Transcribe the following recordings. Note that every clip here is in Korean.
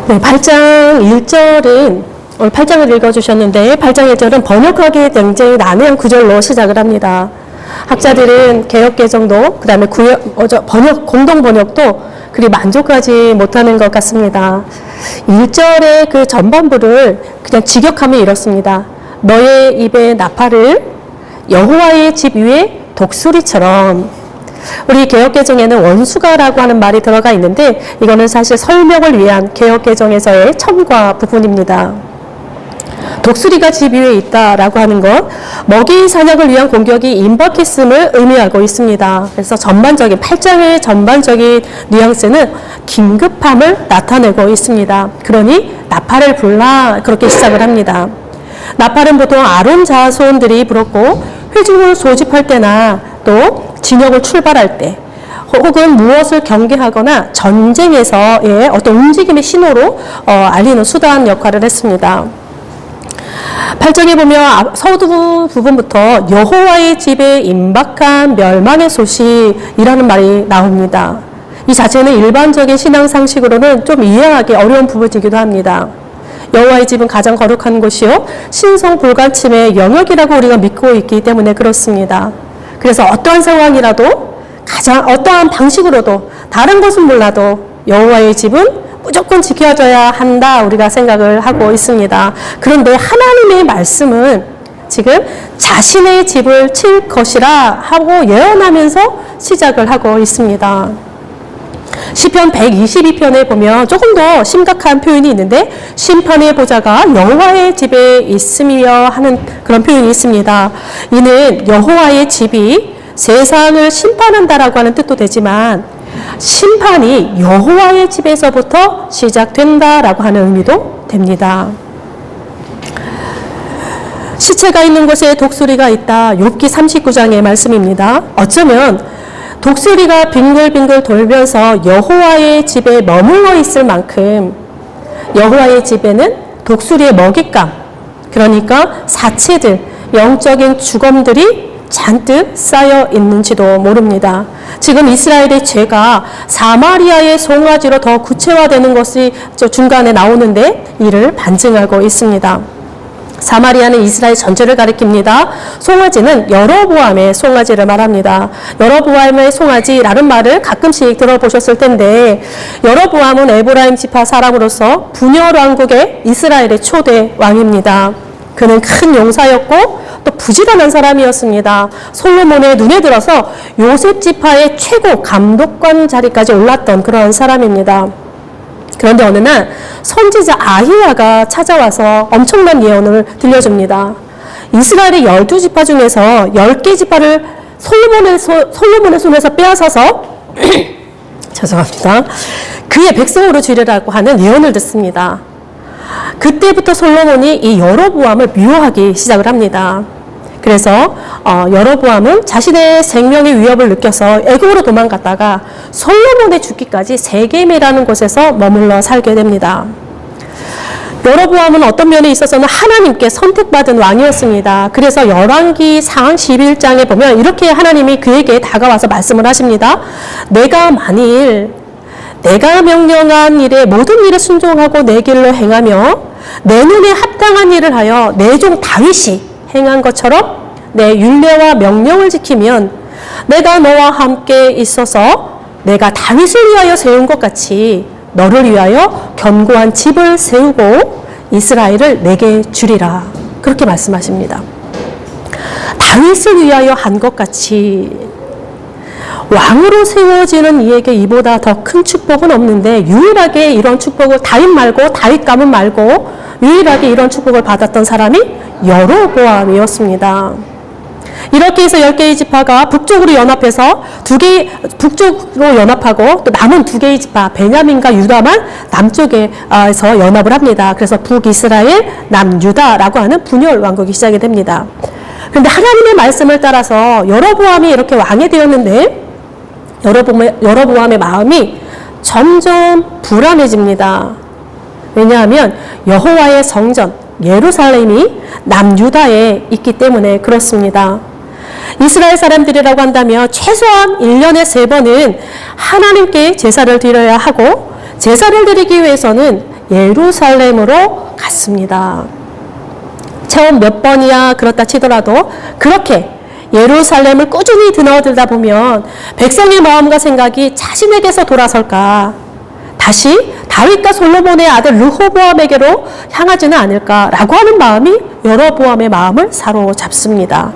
네, 8장 1절은 오늘 8장을 읽어주셨는데 8장 1절은 번역하기에 굉장히 난해한 구절로 시작을 합니다. 학자들은 개역개정도 그 다음에 공동 번역도 그리 만족하지 못하는 것 같습니다. 1절의 그 전반부를 그냥 직역하면 이렇습니다. 너의 입의 나팔을 여호와의 집 위에 독수리처럼. 우리 개역개정에는 원수가라고 하는 말이 들어가 있는데 이거는 사실 설명을 위한 개역개정에서의 첨가 부분입니다. 독수리가 집 위에 있다라고 하는 것, 먹이 사냥을 위한 공격이 임박했음을 의미하고 있습니다. 그래서 8장의 전반적인 뉘앙스는 긴급함을 나타내고 있습니다. 그러니 나팔을 불라 그렇게 시작을 합니다. 나팔은 보통 아론 자손들이 불었고 회중을 소집할 때나 또 진영을 출발할 때 혹은 무엇을 경계하거나 전쟁에서의 어떤 움직임의 신호로 알리는 수단 역할을 했습니다. 8장에 보면 서두 부분부터 여호와의 집에 임박한 멸망의 소식이라는 말이 나옵니다. 이 자체는 일반적인 신앙 상식으로는 좀 이해하기 어려운 부분이기도 합니다. 여호와의 집은 가장 거룩한 곳이요 신성 불가침의 영역이라고 우리가 믿고 있기 때문에 그렇습니다. 그래서 어떠한 상황이라도 어떠한 방식으로도 다른 것은 몰라도 여호와의 집은 무조건 지켜져야 한다 우리가 생각을 하고 있습니다. 그런데 하나님의 말씀은 지금 자신의 집을 칠 것이라 하고 예언하면서 시작을 하고 있습니다. 시편 122편에 보면 조금 더 심각한 표현이 있는데 심판의 보좌가 여호와의 집에 있으며 하는 그런 표현이 있습니다. 이는 여호와의 집이 세상을 심판한다라고 하는 뜻도 되지만 심판이 여호와의 집에서부터 시작된다라고 하는 의미도 됩니다. 시체가 있는 곳에 독수리가 있다. 욥기 39장의 말씀입니다. 어쩌면 독수리가 빙글빙글 돌면서 여호와의 집에 머물러 있을 만큼 여호와의 집에는 독수리의 먹잇감, 그러니까 사체들, 영적인 주검들이 잔뜩 쌓여 있는지도 모릅니다. 지금 이스라엘의 죄가 사마리아의 송아지로 더 구체화되는 것이 중간에 나오는데 이를 반증하고 있습니다. 사마리아는 이스라엘 전체를 가리킵니다. 송아지는 여로보암의 송아지를 말합니다. 여로보암의 송아지라는 말을 가끔씩 들어보셨을 텐데 여로보암은 에브라임 지파 사람으로서 분열 왕국의 이스라엘의 초대 왕입니다. 그는 큰 용사였고 또 부지런한 사람이었습니다. 솔로몬의 눈에 들어서 요셉 지파의 최고 감독관 자리까지 올랐던 그런 사람입니다. 그런데 어느 날 선지자 아히야가 찾아와서 엄청난 예언을 들려줍니다. 이스라엘의 12지파 중에서 10개 지파를 솔로몬의 손에서 빼앗아서 죄송합니다. 그의 백성으로 주리라고 하는 예언을 듣습니다. 그때부터 솔로몬이 이 여로보암을 미워하기 시작을 합니다. 그래서 여로보암은 자신의 생명의 위협을 느껴서 애굽으로 도망갔다가 솔로몬의 죽기까지 세겜이라는 곳에서 머물러 살게 됩니다. 여로보암은 어떤 면에 있어서는 하나님께 선택받은 왕이었습니다. 그래서 열왕기 상 11장에 보면 이렇게 하나님이 그에게 다가와서 말씀을 하십니다. 내가 만일 내가 명령한 일에 모든 일에 순종하고 내 길로 행하며 내 눈에 합당한 일을 하여 내 종 다윗이 행한 것처럼 내 율례와 명령을 지키면 내가 너와 함께 있어서 내가 다윗을 위하여 세운 것 같이 너를 위하여 견고한 집을 세우고 이스라엘을 내게 주리라. 그렇게 말씀하십니다. 다윗을 위하여 한 것 같이 왕으로 세워지는 이에게 이보다 더 큰 축복은 없는데 유일하게 이런 축복을 다윗 가문 말고 유일하게 이런 축복을 받았던 사람이 여로보암이었습니다. 이렇게 해서 10개의 지파가 북쪽으로 연합해서 북쪽으로 연합하고 또 남은 2개의 지파 베냐민과 유다만 남쪽에서 연합을 합니다. 그래서 북이스라엘, 남유다라고 하는 분열 왕국이 시작이 됩니다. 그런데 하나님의 말씀을 따라서 여로보암이 이렇게 왕이 되었는데 여로보암의 마음이 점점 불안해집니다. 왜냐하면 여호와의 성전 예루살렘이 남유다에 있기 때문에 그렇습니다. 이스라엘 사람들이라고 한다면 최소한 1년에 3번은 하나님께 제사를 드려야 하고 제사를 드리기 위해서는 예루살렘으로 갔습니다. 처음 몇 번이야 그렇다 치더라도 그렇게 예루살렘을 꾸준히 드나들다 보면 백성의 마음과 생각이 자신에게서 돌아설까, 다시 다윗과 솔로몬의 아들 르호보암에게로 향하지는 않을까라고 하는 마음이 여로보암의 마음을 사로잡습니다.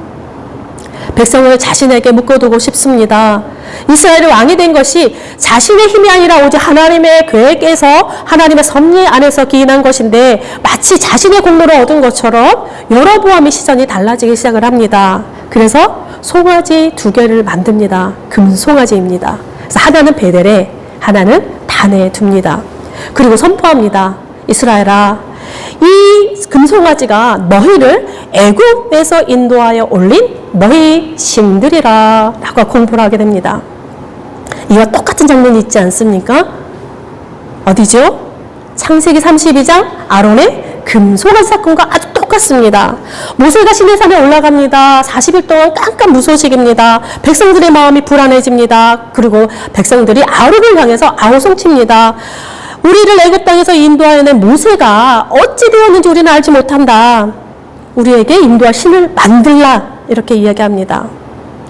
백성을 자신에게 묶어두고 싶습니다. 이스라엘의 왕이 된 것이 자신의 힘이 아니라 오직 하나님의 계획에서 하나님의 섭리 안에서 기인한 것인데 마치 자신의 공로를 얻은 것처럼 여로보암의 시선이 달라지기 시작을 합니다. 그래서 송아지 2개를 만듭니다. 금송아지입니다. 그래서 하나는 베델에, 하나는 단에 둡니다. 그리고 선포합니다. 이스라엘아, 이 금송아지가 너희를 애굽에서 인도하여 올린 너희 신들이라 라고 공포를 하게 됩니다. 이와 똑같은 장면이 있지 않습니까? 어디죠? 창세기 32장 아론의 금송아지 사건과 아주 똑같습니다. 모세가 시내산에 올라갑니다. 40일 동안 깜깜 무소식입니다. 백성들의 마음이 불안해집니다. 그리고 백성들이 아론을 향해서 아우성칩니다. 우리를 애굽 땅에서 인도하여낸 모세가 어찌 되었는지 우리는 알지 못한다. 우리에게 인도할 신을 만들라. 이렇게 이야기합니다.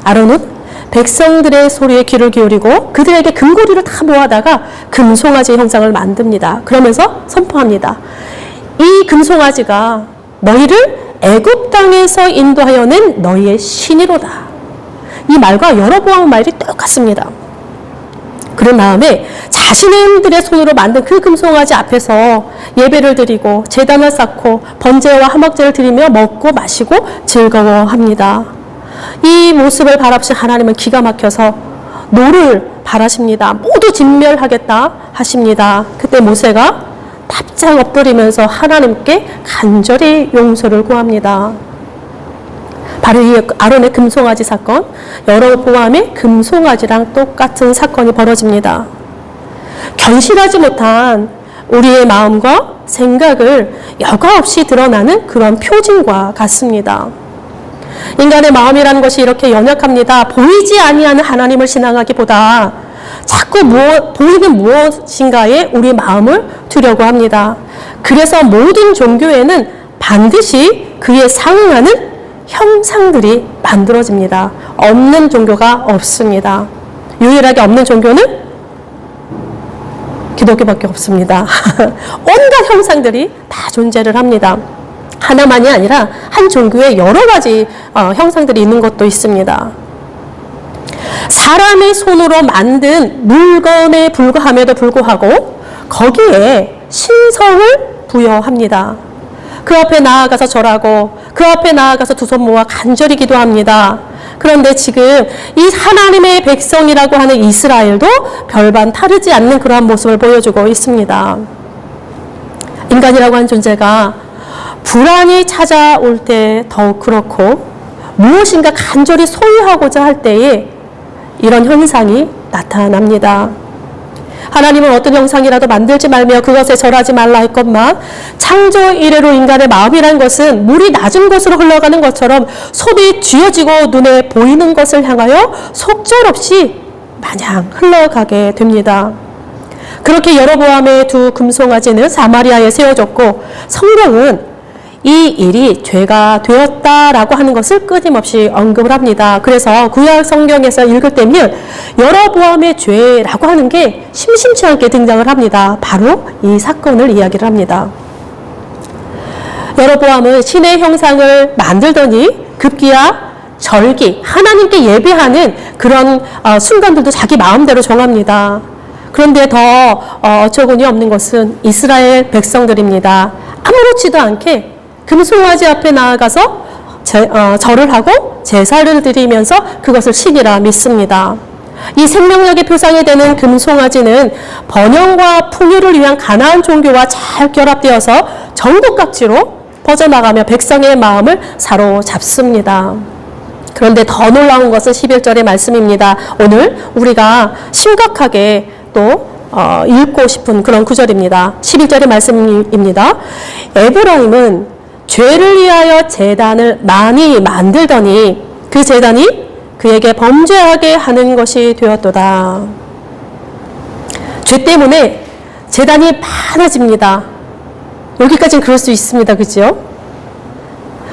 아론은 백성들의 소리에 귀를 기울이고 그들에게 금고리를 다 모아다가 금송아지 형상을 만듭니다. 그러면서 선포합니다. 이 금송아지가 너희를 애굽 땅에서 인도하여낸 너희의 신이로다. 이 말과 여로보암 말이 똑같습니다. 그런 다음에 자신들의 손으로 만든 그 금송아지 앞에서 예배를 드리고 제단을 쌓고 번제와 화목제를 드리며 먹고 마시고 즐거워합니다. 이 모습을 바라보신 하나님은 기가 막혀서 노를 바라십니다. 모두 진멸하겠다 하십니다. 그때 모세가 답장 엎드리면서 하나님께 간절히 용서를 구합니다. 바로 이 아론의 금송아지 사건, 여로보암의 금송아지랑 똑같은 사건이 벌어집니다. 견실하지 못한 우리의 마음과 생각을 여과 없이 드러나는 그런 표징과 같습니다. 인간의 마음이라는 것이 이렇게 연약합니다. 보이지 아니하는 하나님을 신앙하기보다 자꾸 보이는 무엇인가에 우리 마음을 두려고 합니다. 그래서 모든 종교에는 반드시 그에 상응하는 형상들이 만들어집니다. 없는 종교가 없습니다. 유일하게 없는 종교는 기독교밖에 없습니다. 온갖 형상들이 다 존재를 합니다. 하나만이 아니라 한 종교에 여러 가지 형상들이 있는 것도 있습니다. 사람의 손으로 만든 물건에 불과함에도 불구하고 거기에 신성을 부여합니다. 그 앞에 나아가서 절하고 그 앞에 나아가서 두 손 모아 간절히 기도합니다. 그런데 지금 이 하나님의 백성이라고 하는 이스라엘도 별반 다르지 않는 그러한 모습을 보여주고 있습니다. 인간이라고 하는 존재가 불안이 찾아올 때 더욱 그렇고 무엇인가 간절히 소유하고자 할 때에 이런 현상이 나타납니다. 하나님은 어떤 형상이라도 만들지 말며 그것에 절하지 말라 했건만 창조 이래로 인간의 마음이란 것은 물이 낮은 곳으로 흘러가는 것처럼 손이 쥐어지고 눈에 보이는 것을 향하여 속절없이 마냥 흘러가게 됩니다. 그렇게 여로보암의 2 금송아지는 사마리아에 세워졌고 성경은 이 일이 죄가 되었다라고 하는 것을 끊임없이 언급을 합니다. 그래서 구약 성경에서 읽을 때면 여로보암의 죄라고 하는 게 심심치 않게 등장을 합니다. 바로 이 사건을 이야기를 합니다. 여로보암은 신의 형상을 만들더니 급기야 절기, 하나님께 예배하는 그런 순간들도 자기 마음대로 정합니다. 그런데 더 어처구니 없는 것은 이스라엘 백성들입니다. 아무렇지도 않게 금송아지 앞에 나아가서 절을 하고 제사를 드리면서 그것을 신이라 믿습니다. 이 생명력의 표상이 되는 금송아지는 번영과 풍요를 위한 가나안 종교와 잘 결합되어서 전국 각지로 퍼져나가며 백성의 마음을 사로잡습니다. 그런데 더 놀라운 것은 11절의 말씀입니다. 오늘 우리가 심각하게 또 읽고 싶은 그런 구절입니다. 11절의 말씀입니다. 에브라임은 죄를 위하여 제단을 많이 만들더니 그 제단이 그에게 범죄하게 하는 것이 되었도다. 죄 때문에 제단이 많아집니다. 여기까지는 그럴 수 있습니다. 그죠?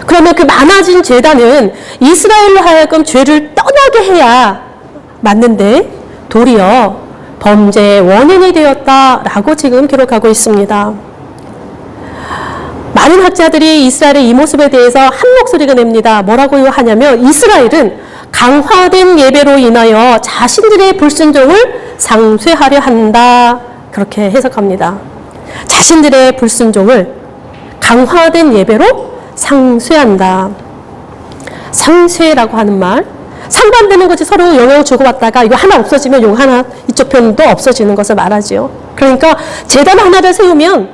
그러면 그 많아진 제단은 이스라엘로 하여금 죄를 떠나게 해야 맞는데 도리어 범죄의 원인이 되었다라고 지금 기록하고 있습니다. 많은 학자들이 이스라엘의 이 모습에 대해서 한 목소리가 냅니다. 뭐라고 하냐면 이스라엘은 강화된 예배로 인하여 자신들의 불순종을 상쇄하려 한다. 그렇게 해석합니다. 자신들의 불순종을 강화된 예배로 상쇄한다. 상쇄라고 하는 말, 상반되는 것이 서로 영향을 주고받다가 이거 하나 없어지면 이거 하나 이쪽 편도 없어지는 것을 말하지요. 그러니까 제단 하나를 세우면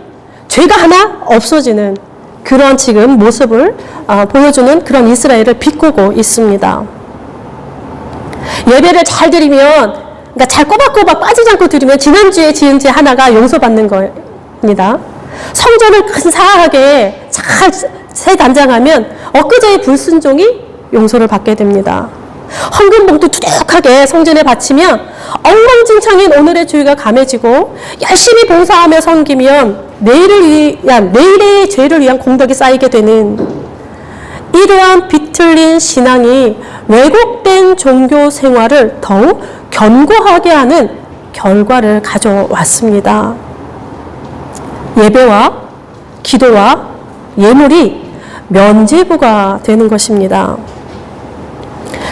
죄가 하나 없어지는 그런 지금 모습을 보여주는 그런 이스라엘을 비꼬고 있습니다. 예배를 잘 드리면, 그러니까 잘 꼬박꼬박 빠지지 않고 드리면 지난주에 지은 죄 하나가 용서받는 겁니다. 성전을 근사하게 잘 새단장하면 엊그제의 불순종이 용서를 받게 됩니다. 헌금 봉투 두둑하게 성전에 바치면 엉망진창인 오늘의 주의가 감해지고 열심히 봉사하며 섬기면 내일의 죄를 위한 공덕이 쌓이게 되는 이러한 비틀린 신앙이 왜곡된 종교 생활을 더욱 견고하게 하는 결과를 가져왔습니다. 예배와 기도와 예물이 면죄부가 되는 것입니다.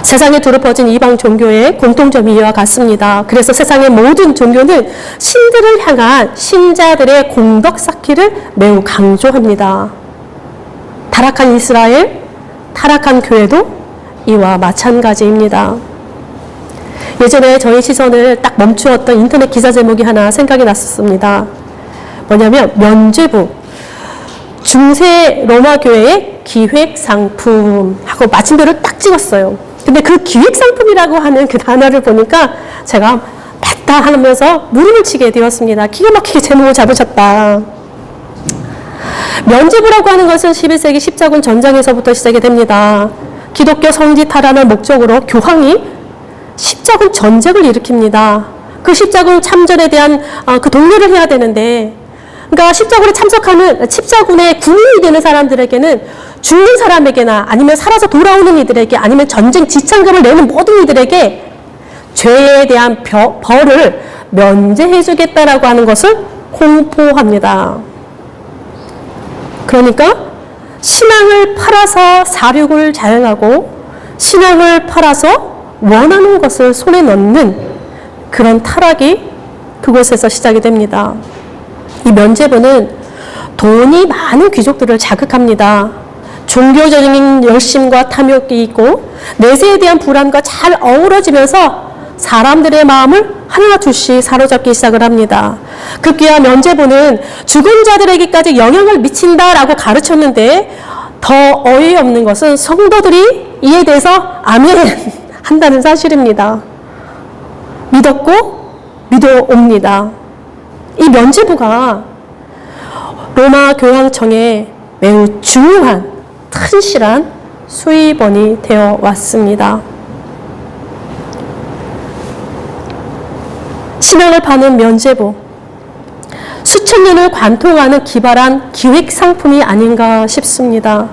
세상에 두루 퍼진 이방 종교의 공통점이 이와 같습니다. 그래서 세상의 모든 종교는 신들을 향한 신자들의 공덕 쌓기를 매우 강조합니다. 타락한 이스라엘, 타락한 교회도 이와 마찬가지입니다. 예전에 저희 시선을 딱 멈추었던 인터넷 기사 제목이 하나 생각이 났었습니다. 뭐냐면 면죄부, 중세 로마 교회의 기획상품 하고 마침표를 딱 찍었어요. 근데 그 기획상품이라고 하는 그 단어를 보니까 제가 맞다 하면서 무릎을 치게 되었습니다. 기가 막히게 제목을 잡으셨다. 면죄부라고 하는 것은 11세기 십자군 전쟁에서부터 시작이 됩니다. 기독교 성지 탈환을 목적으로 교황이 십자군 전쟁을 일으킵니다. 그 십자군 참전에 대한 그 독려를 해야 되는데, 그러니까 십자군의 군인이 되는 사람들에게는 죽는 사람에게나 아니면 살아서 돌아오는 이들에게 아니면 전쟁 지창금을 내는 모든 이들에게 죄에 대한 벌을 면제해 주겠다라고 하는 것을 공포합니다. 그러니까 신앙을 팔아서 사륙을 자행하고 신앙을 팔아서 원하는 것을 손에 넣는 그런 타락이 그곳에서 시작이 됩니다. 이 면죄부는 돈이 많은 귀족들을 자극합니다. 종교적인 열심과 탐욕이 있고 내세에 대한 불안과 잘 어우러지면서 사람들의 마음을 하나둘씩 사로잡기 시작을 합니다. 급기야 면죄부는 죽은 자들에게까지 영향을 미친다라고 가르쳤는데 더 어이없는 것은 성도들이 이에 대해서 아멘 한다는 사실입니다. 믿었고 믿어옵니다. 이 면죄부가 로마 교황청에 매우 중요한 튼실한 수입원이 되어 왔습니다. 신앙을 파는 면죄부, 수천 년을 관통하는 기발한 기획상품이 아닌가 싶습니다.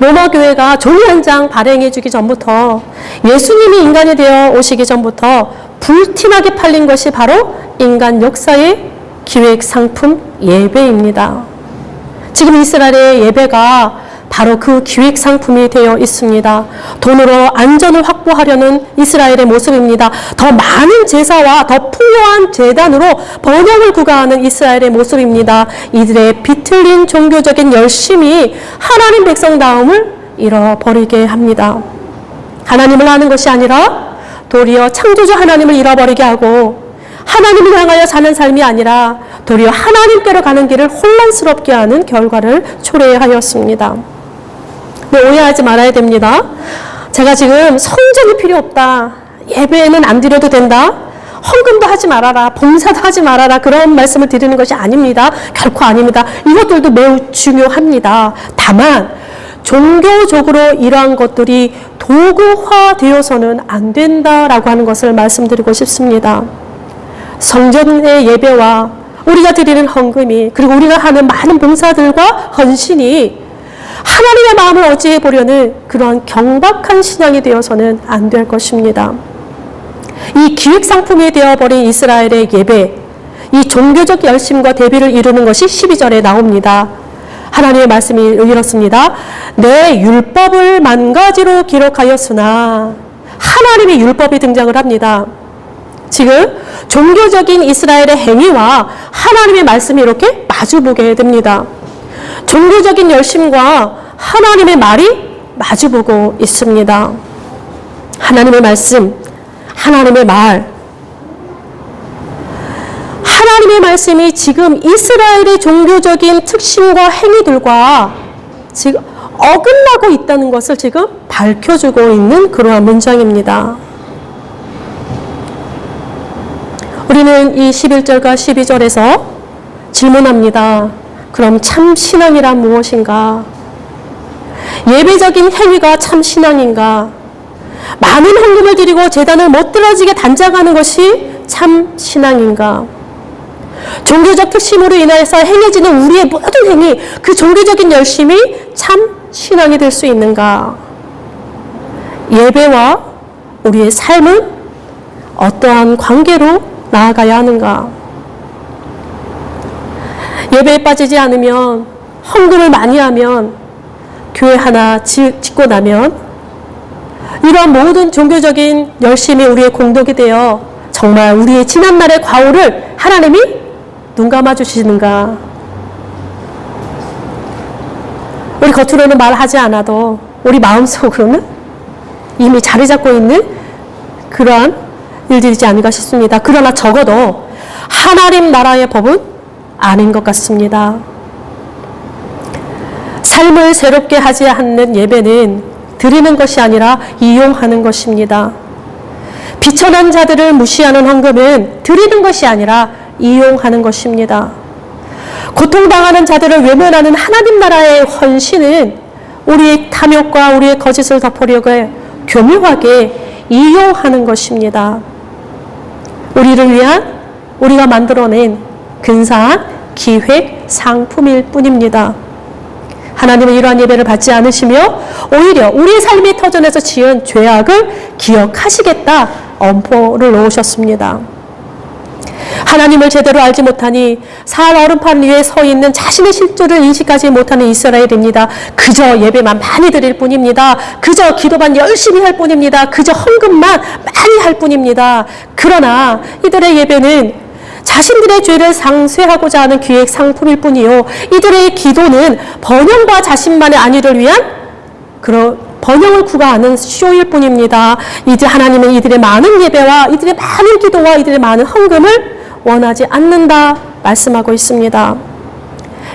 로마 교회가 종이 한 장 발행해 주기 전부터 예수님이 인간이 되어 오시기 전부터 불티나게 팔린 것이 바로 인간 역사의 기획상품 예배입니다. 지금 이스라엘의 예배가 바로 그 기획상품이 되어 있습니다. 돈으로 안전을 확보하려는 이스라엘의 모습입니다. 더 많은 제사와 더 풍요한 제단으로 번영을 구가하는 이스라엘의 모습입니다. 이들의 비틀린 종교적인 열심이 하나님 백성다움을 잃어버리게 합니다. 하나님을 아는 것이 아니라 도리어 창조주 하나님을 잃어버리게 하고 하나님을 향하여 사는 삶이 아니라 도리어 하나님께로 가는 길을 혼란스럽게 하는 결과를 초래하였습니다. 오해하지 말아야 됩니다. 제가 지금 성전이 필요 없다, 예배는 안 드려도 된다, 헌금도 하지 말아라, 봉사도 하지 말아라, 그런 말씀을 드리는 것이 아닙니다. 결코 아닙니다. 이것들도 매우 중요합니다. 다만 종교적으로 이러한 것들이 도구화되어서는 안 된다라고 하는 것을 말씀드리고 싶습니다. 성전의 예배와 우리가 드리는 헌금이, 그리고 우리가 하는 많은 봉사들과 헌신이 하나님의 마음을 어찌해 보려는 그러한 경박한 신앙이 되어서는 안 될 것입니다. 이 기획상품이 되어버린 이스라엘의 예배, 이 종교적 열심과 대비를 이루는 것이 12절에 나옵니다. 하나님의 말씀이 이렇습니다. 내 율법을 만가지로 기록하였으나, 하나님의 율법이 등장을 합니다. 지금 종교적인 이스라엘의 행위와 하나님의 말씀이 이렇게 마주보게 됩니다. 종교적인 열심과 하나님의 말이 마주보고 있습니다. 하나님의 말씀, 하나님의 말, 하나님의 말씀이 지금 이스라엘의 종교적인 특징과 행위들과 지금 어긋나고 있다는 것을 지금 밝혀주고 있는 그러한 문장입니다. 우리는 이 11절과 12절에서 질문합니다. 그럼 참 신앙이란 무엇인가? 예배적인 행위가 참 신앙인가? 많은 헌금을 드리고 제단을 못 들어지게 단장하는 것이 참 신앙인가? 종교적 특심으로 인해서 행해지는 우리의 모든 행위, 그 종교적인 열심이 참 신앙이 될 수 있는가? 예배와 우리의 삶은 어떠한 관계로 나아가야 하는가? 예배에 빠지지 않으면, 헌금을 많이 하면, 교회 하나 짓고 나면 이러한 모든 종교적인 열심이 우리의 공덕이 되어 정말 우리의 지난날의 과오를 하나님이 눈 감아주시는가? 우리 겉으로는 말하지 않아도 우리 마음속으로는 이미 자리 잡고 있는 그러한 일들이지 않을까 싶습니다. 그러나 적어도 하나님 나라의 법은 아닌 것 같습니다. 삶을 새롭게 하지 않는 예배는 드리는 것이 아니라 이용하는 것입니다. 비천한 자들을 무시하는 헌금은 드리는 것이 아니라 이용하는 것입니다. 고통당하는 자들을 외면하는 하나님 나라의 헌신은 우리의 탐욕과 우리의 거짓을 덮으려고 교묘하게 이용하는 것입니다. 우리를 위한, 우리가 만들어낸 근사한 기획 상품일 뿐입니다. 하나님은 이러한 예배를 받지 않으시며 오히려 우리의 삶의 터전에서 지은 죄악을 기억하시겠다 엄포를 놓으셨습니다. 하나님을 제대로 알지 못하니 산 얼음판 위에 서 있는 자신의 실존을 인식하지 못하는 이스라엘입니다. 그저 예배만 많이 드릴 뿐입니다. 그저 기도만 열심히 할 뿐입니다. 그저 헌금만 많이 할 뿐입니다. 그러나 이들의 예배는 자신들의 죄를 상쇄하고자 하는 기획 상품일 뿐이요, 이들의 기도는 번영과 자신만의 안위를 위한 그런 번영을 구가하는 쇼일 뿐입니다. 이제 하나님은 이들의 많은 예배와 이들의 많은 기도와 이들의 많은 헌금을 원하지 않는다 말씀하고 있습니다.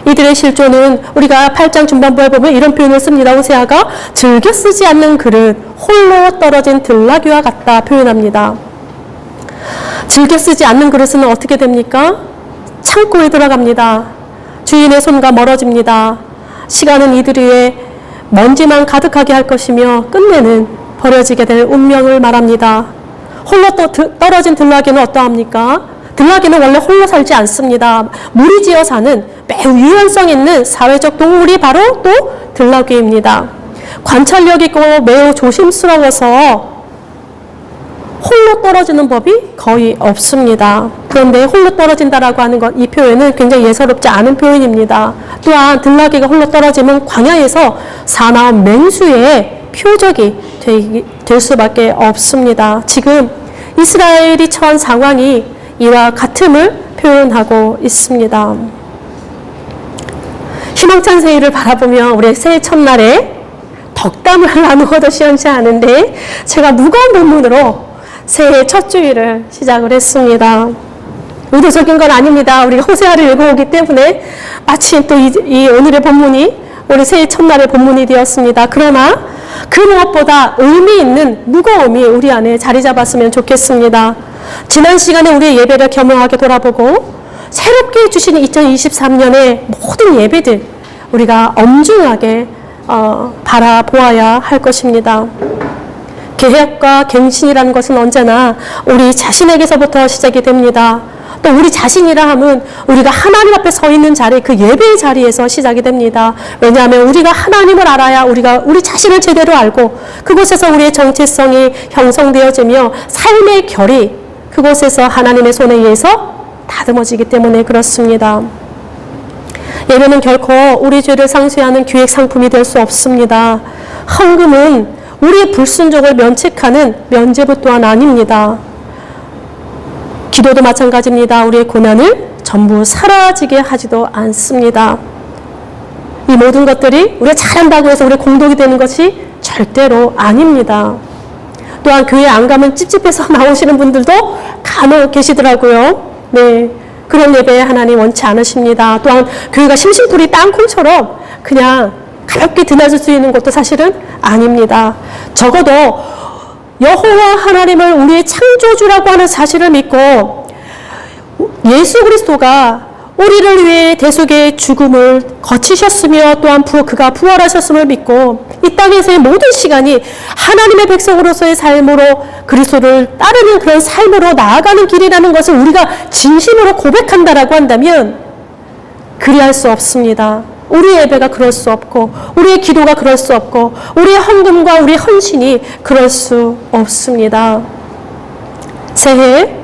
이들의 실존은 우리가 8장 중반부에 보면 이런 표현을 씁니다. 호세아가 즐겨 쓰지 않는 그릇, 홀로 떨어진 들나귀와 같다 표현합니다. 즐겨 쓰지 않는 그릇은 어떻게 됩니까? 창고에 들어갑니다. 주인의 손과 멀어집니다. 시간은 이들의 먼지만 가득하게 할 것이며 끝내는 버려지게 될 운명을 말합니다. 홀로 떨어진 들나귀는 어떠합니까? 들나귀는 원래 홀로 살지 않습니다. 무리지어 사는 매우 유연성 있는 사회적 동물이 바로 또 들나귀입니다. 관찰력 있고 매우 조심스러워서 홀로 떨어지는 법이 거의 없습니다. 그런데 홀로 떨어진다라고 하는 것, 이 표현은 굉장히 예사롭지 않은 표현입니다. 또한 들나귀가 홀로 떨어지면 광야에서 사나운 맹수의 표적이 될 수밖에 없습니다. 지금 이스라엘이 처한 상황이 이와 같음을 표현하고 있습니다. 희망찬 새해를 바라보며 우리 새해 첫날에 덕담을 나누어도 시원치 않은데 제가 무거운 본문으로 새해 첫 주일을 시작을 했습니다. 의도적인 건 아닙니다. 우리가 호세아를 읽어오기 때문에 마침 또 이 오늘의 본문이 우리 새해 첫날의 본문이 되었습니다. 그러나 그 무엇보다 의미 있는 무거움이 우리 안에 자리 잡았으면 좋겠습니다. 지난 시간에 우리의 예배를 겸허하게 돌아보고 새롭게 주신 2023년의 모든 예배들 우리가 엄중하게 바라보아야 할 것입니다. 개혁과 갱신이라는 것은 언제나 우리 자신에게서부터 시작이 됩니다. 또 우리 자신이라 하면 우리가 하나님 앞에 서 있는 자리, 그 예배의 자리에서 시작이 됩니다. 왜냐하면 우리가 하나님을 알아야 우리가 우리 자신을 제대로 알고 그곳에서 우리의 정체성이 형성되어지며 삶의 결이 그곳에서 하나님의 손에 의해서 다듬어지기 때문에 그렇습니다. 예배는 결코 우리 죄를 상쇄하는 기획 상품이 될 수 없습니다. 헌금은 우리의 불순종을 면책하는 면죄부 또한 아닙니다. 기도도 마찬가지입니다. 우리의 고난을 전부 사라지게 하지도 않습니다. 이 모든 것들이 우리가 잘한다고 해서 우리의 공덕이 되는 것이 절대로 아닙니다. 또한 교회 안 가면 찝찝해서 나오시는 분들도 간혹 계시더라고요. 네, 그런 예배 하나님 원치 않으십니다. 또한 교회가 심심풀이 땅콩처럼 그냥 가볍게 드나들 수 있는 것도 사실은 아닙니다. 적어도 여호와 하나님을 우리의 창조주라고 하는 사실을 믿고 예수 그리스도가 우리를 위해 대속의 죽음을 거치셨으며 또한 그가 부활하셨음을 믿고 이 땅에서의 모든 시간이 하나님의 백성으로서의 삶으로 그리스도를 따르는 그런 삶으로 나아가는 길이라는 것을 우리가 진심으로 고백한다라고 한다면 그리할 수 없습니다. 우리의 예배가 그럴 수 없고 우리의 기도가 그럴 수 없고 우리의 헌금과 우리의 헌신이 그럴 수 없습니다. 새해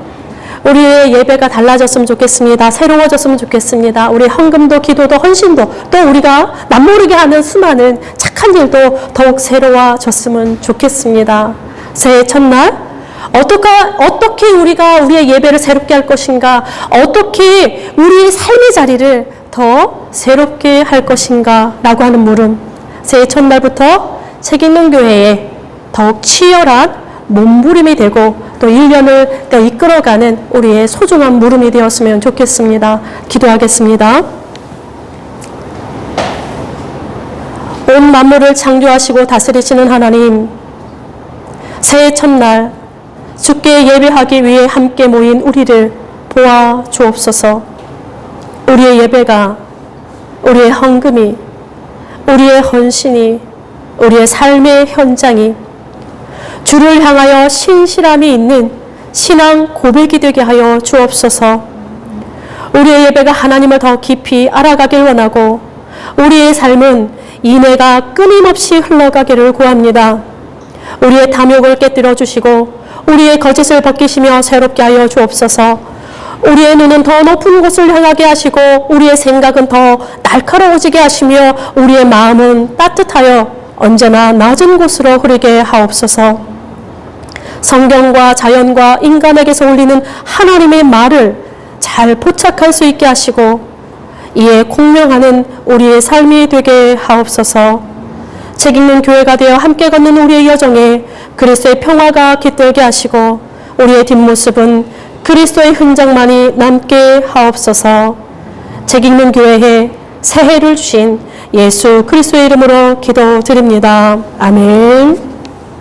우리의 예배가 달라졌으면 좋겠습니다. 새로워졌으면 좋겠습니다. 우리의 헌금도 기도도 헌신도 또 우리가 남모르게 하는 수많은 착한 일도 더욱 새로워졌으면 좋겠습니다. 새해 첫날 어떻게 우리가 우리의 예배를 새롭게 할 것인가, 어떻게 우리의 삶의 자리를 더 새롭게 할 것인가 라고 하는 물음, 새해 첫날부터 책임있는 교회에 더욱 치열한 몸부림이 되고 또 1년을 더 이끌어가는 우리의 소중한 물음이 되었으면 좋겠습니다. 기도하겠습니다. 온 만물을 창조하시고 다스리시는 하나님, 새해 첫날 주께 예배하기 위해 함께 모인 우리를 보아 주옵소서. 우리의 예배가, 우리의 헌금이, 우리의 헌신이, 우리의 삶의 현장이 주를 향하여 신실함이 있는 신앙 고백이 되게 하여 주옵소서. 우리의 예배가 하나님을 더 깊이 알아가길 원하고 우리의 삶은 인애가 끊임없이 흘러가기를 구합니다. 우리의 탐욕을 깨뜨려 주시고 우리의 거짓을 벗기시며 새롭게 하여 주옵소서. 우리의 눈은 더 높은 곳을 향하게 하시고 우리의 생각은 더 날카로워지게 하시며 우리의 마음은 따뜻하여 언제나 낮은 곳으로 흐르게 하옵소서. 성경과 자연과 인간에게서 울리는 하나님의 말을 잘 포착할 수 있게 하시고 이에 공명하는 우리의 삶이 되게 하옵소서. 책임있는 교회가 되어 함께 걷는 우리의 여정에 그리스도의 평화가 깃들게 하시고 우리의 뒷모습은 그리스도의 흔적만이 남게 하옵소서. 책임있는 교회에 새해를 주신 예수 그리스도의 이름으로 기도드립니다. 아멘.